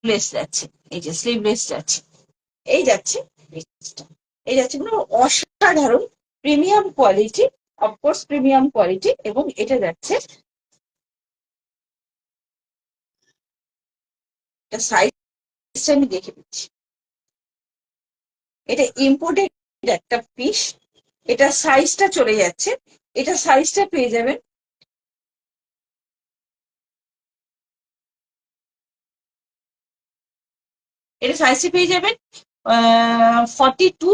Sleeveless যাচ্ছে, এই যে স্লিভলেস যাচ্ছে, এই যাচ্ছে এই যাচ্ছে কোনো অসাধারণ premium quality, of course premium quality. এবং এটা যাচ্ছে সাইজ আমি দেখে দিচ্ছি, এটা ইম্পোর্টেড একটা পিস, এটা সাইজটা চলে যাচ্ছে, এটা সাইজটা পেয়ে যাবেন এটা সাইজে পেয়ে যাবেন 42,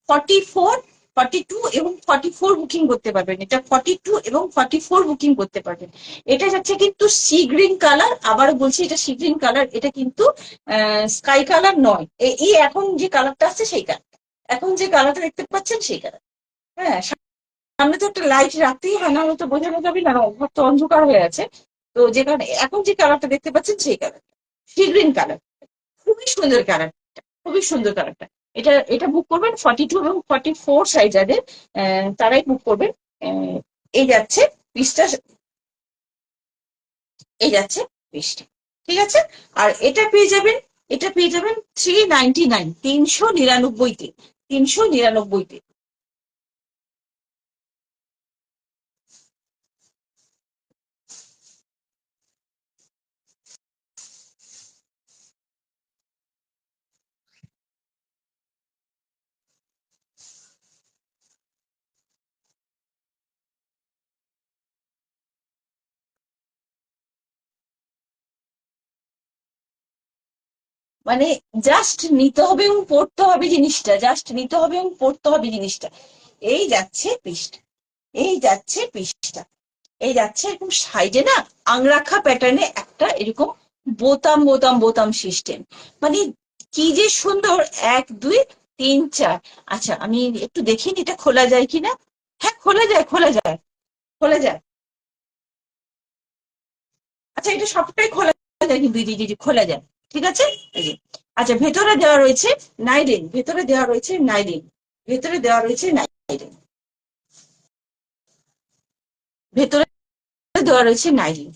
44, 42 এবং 44 বুকিং করতে পারবেন। এটা 42 এবং 44 বুকিং করতে পারবেন। এটা যাচ্ছে কিন্তু সি গ্রিন কালার, আবারও বলছি এটা সি গ্রিন কালার, এটা কিন্তু স্কাই কালার নয়। এই এখন যে কালারটা আছে সেই কালার, এখন যে কালারটা দেখতে পাচ্ছেন সেই কালার। হ্যাঁ, সামনে তো একটা লাইট রাখতেই হয়, না হলে তো বোঝানো যাবে না, ঘর তো অন্ধকার হয়ে আছে। তো যে কারণে এখন যে কালারটা দেখতে পাচ্ছেন সেই কালার, সি গ্রিন কালার, খুবই সুন্দর কালার, খুবই সুন্দর কালারটা। এটা এটা বুক করবেন 42 এবং 44 সাইজ যাদের, তারাই বুক করবেন। আহ, এই যাচ্ছে পিসটা, এই যাচ্ছে পিসটা, ঠিক আছে। আর এটা পেয়ে যাবেন, এটা পেয়ে যাবেন 399, 399-তে, 399-তে। মানে জাস্ট নিতে হবে এবং পড়তে হবে জিনিসটা, জাস্ট নিতে হবে এবং পড়তে হবে জিনিসটা। এই যাচ্ছে পিসটা, এই যাচ্ছে পিসটা, এই যাচ্ছে এরকম সাইডে না আংরাখা প্যাটার্নে একটা এরকম বোতাম বোতাম বোতাম সিস্টেম, মানে কি যে সুন্দর। 1 2 3 4। আচ্ছা আমি একটু দেখিনি এটা খোলা যায় কিনা। হ্যাঁ খোলা যায়, খোলা যায়, খোলা যায়। আচ্ছা এটা সবটাই খোলা যায় কিন্তু, জি জি জি খোলা যায়, ঠিক আছে। এই যে আচ্ছা, ভেতরে দেওয়া রয়েছে নাইলিন, ভেতরে দেওয়া রয়েছে নাইলিন, ভেতরে দেওয়া রয়েছে নাইলিন, ভেতরে দেওয়া রয়েছে নাইলিন।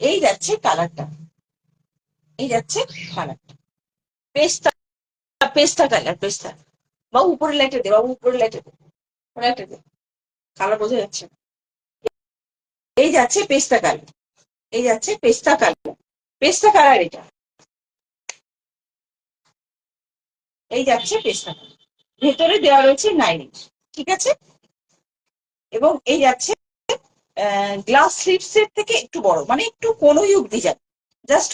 এই যাচ্ছে কালারটা, এই যাচ্ছে কালারটা, পেস্তা, পেস্তা কালার, পেস্তা। বাবু উপরে লাইটে দে, বাবু উপরে লাইটে দে, লাইটে দে, কালার বোঝা যাচ্ছে না। এই যাচ্ছে পেস্তা কালার, এই যাচ্ছে পেস্তা কালার, পেস্তা কালার এটা, এই যাচ্ছে পেস্তা কালার। ভেতরে দেওয়া রয়েছে নাইলিন, ঠিক আছে। এবং এই যাচ্ছে গ্লাস স্লিপস এর থেকে একটু বড়, মানে একটু কোন অব্দি যাবে, জাস্ট